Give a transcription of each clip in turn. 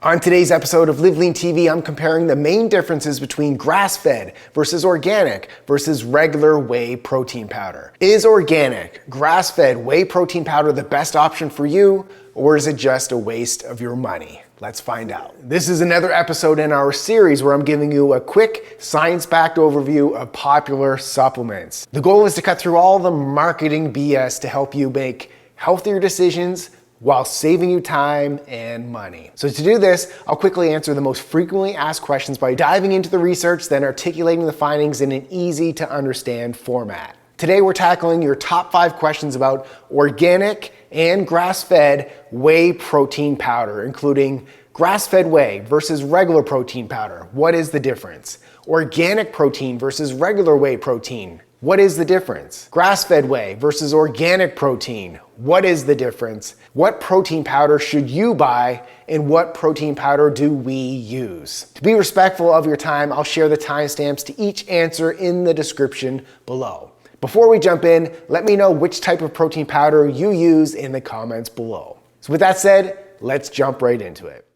On today's episode of LiveLeanTV, I'm comparing the main differences between grass-fed versus organic versus regular whey protein powder. Is organic, grass-fed whey protein powder the best option for you, or is it just a waste of your money? Let's find out. This is another episode in our series where I'm giving you a quick, science-backed overview of popular supplements. The goal is to cut through all the marketing BS to help you make healthier decisions while saving you time and money. So to do this, I'll quickly answer the most frequently asked questions by diving into the research, then articulating the findings in an easy to understand format. Today we're tackling your top 5 questions about organic and grass-fed whey protein powder, including grass-fed whey versus regular protein powder. What is the difference? Organic protein versus regular whey protein. What is the difference? Grass-fed whey versus organic protein. What is the difference? What protein powder should you buy, and what protein powder do we use? To be respectful of your time, I'll share the timestamps to each answer in the description below. Before we jump in, let me know which type of protein powder you use in the comments below. So with that said, let's jump right into it.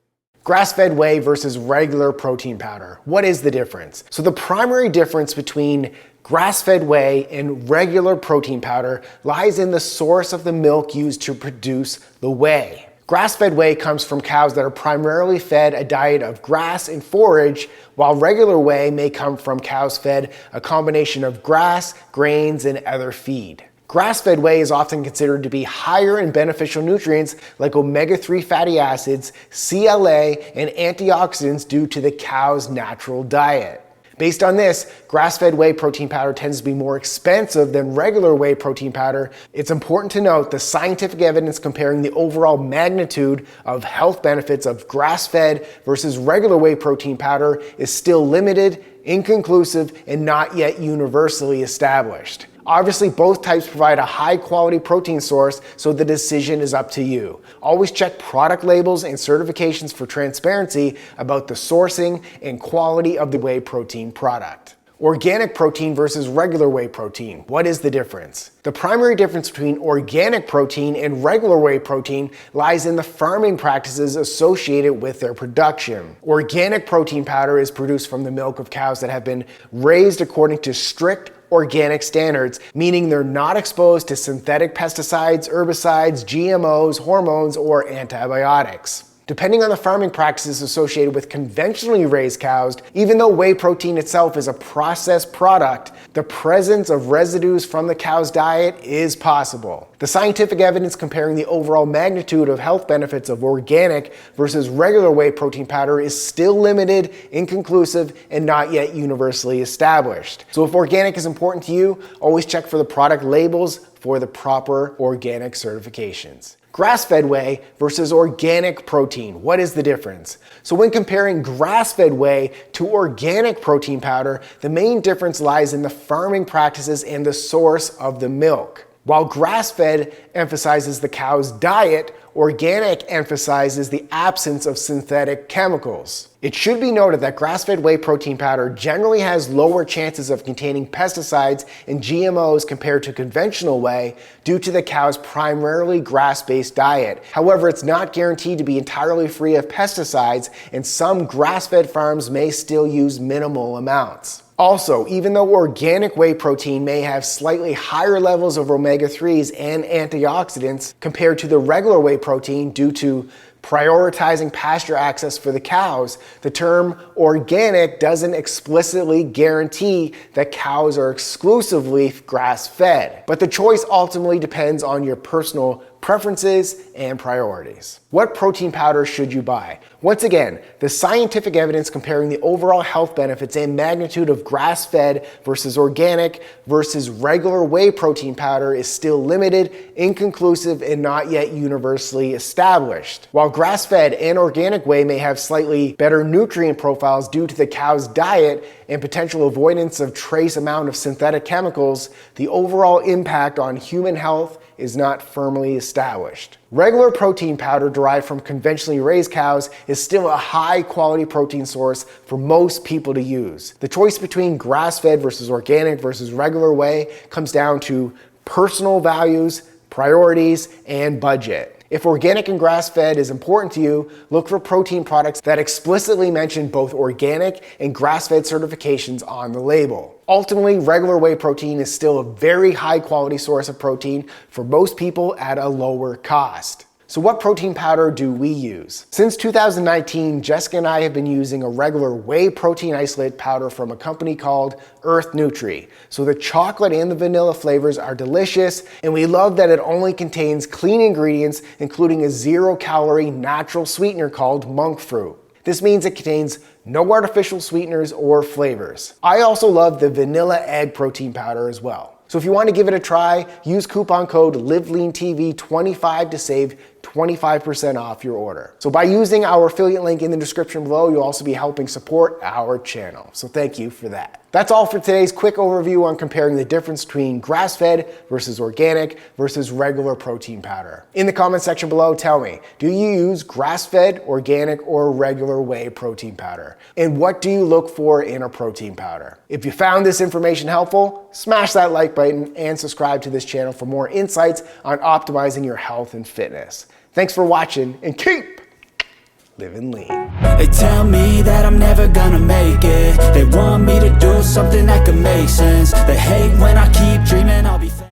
Grass-fed whey versus regular protein powder. What is the difference? So the primary difference between grass-fed whey and regular protein powder lies in the source of the milk used to produce the whey. Grass-fed whey comes from cows that are primarily fed a diet of grass and forage, while regular whey may come from cows fed a combination of grass, grains, and other feed. Grass-fed whey is often considered to be higher in beneficial nutrients like omega-3 fatty acids, CLA, and antioxidants due to the cow's natural diet. Based on this, grass-fed whey protein powder tends to be more expensive than regular whey protein powder. It's important to note the scientific evidence comparing the overall magnitude of health benefits of grass-fed versus regular whey protein powder is still limited, inconclusive, and not yet universally established. Obviously, both types provide a high-quality protein source, so the decision is up to you. Always check product labels and certifications for transparency about the sourcing and quality of the whey protein product. Organic protein versus regular whey protein. What is the difference? The primary difference between organic protein and regular whey protein lies in the farming practices associated with their production. Organic protein powder is produced from the milk of cows that have been raised according to strict organic standards, meaning they're not exposed to synthetic pesticides, herbicides, GMOs, hormones, or antibiotics. Depending on the farming practices associated with conventionally raised cows, even though whey protein itself is a processed product, the presence of residues from the cow's diet is possible. The scientific evidence comparing the overall magnitude of health benefits of organic versus regular whey protein powder is still limited, inconclusive, and not yet universally established. So if organic is important to you, always check for the product labels for the proper organic certifications. Grass-fed whey versus organic protein. What is the difference? So when comparing grass-fed whey to organic protein powder, the main difference lies in the farming practices and the source of the milk. While grass-fed emphasizes the cow's diet, organic emphasizes the absence of synthetic chemicals. It should be noted that grass-fed whey protein powder generally has lower chances of containing pesticides and GMOs compared to conventional whey due to the cow's primarily grass-based diet. However, it's not guaranteed to be entirely free of pesticides, and some grass-fed farms may still use minimal amounts. Also, even though organic whey protein may have slightly higher levels of omega-3s and antioxidants compared to the regular whey protein due to prioritizing pasture access for the cows, the term organic doesn't explicitly guarantee that cows are exclusively grass-fed, but the choice ultimately depends on your personal preferences and priorities. What protein powder should you buy? Once again, the scientific evidence comparing the overall health benefits and magnitude of grass-fed versus organic versus regular whey protein powder is still limited, inconclusive, and not yet universally established. While grass-fed and organic whey may have slightly better nutrient profiles due to the cow's diet and potential avoidance of trace amount of synthetic chemicals, the overall impact on human health is not firmly established. Regular protein powder derived from conventionally raised cows is still a high quality protein source for most people to use. The choice between grass-fed versus organic versus regular whey comes down to personal values, priorities, and budget. If organic and grass-fed is important to you, look for protein products that explicitly mention both organic and grass-fed certifications on the label. Ultimately, regular whey protein is still a very high quality source of protein for most people at a lower cost. So what protein powder do we use? Since 2019, Jessica and I have been using a regular whey protein isolate powder from a company called Earth Nutri. So the chocolate and the vanilla flavors are delicious, and we love that it only contains clean ingredients, including a 0-calorie natural sweetener called monk fruit. This means it contains no artificial sweeteners or flavors. I also love the vanilla egg protein powder as well. So if you want to give it a try, use coupon code LiveLeanTV25 to save 25% off your order. So by using our affiliate link in the description below, you'll also be helping support our channel. So thank you for that. That's all for today's quick overview on comparing the difference between grass-fed versus organic versus regular protein powder. In the comment section below, tell me, do you use grass-fed, organic, or regular whey protein powder? And what do you look for in a protein powder? If you found this information helpful, smash that like button and subscribe to this channel for more insights on optimizing your health and fitness. Thanks for watching and keep living lean. They tell me that I'm never gonna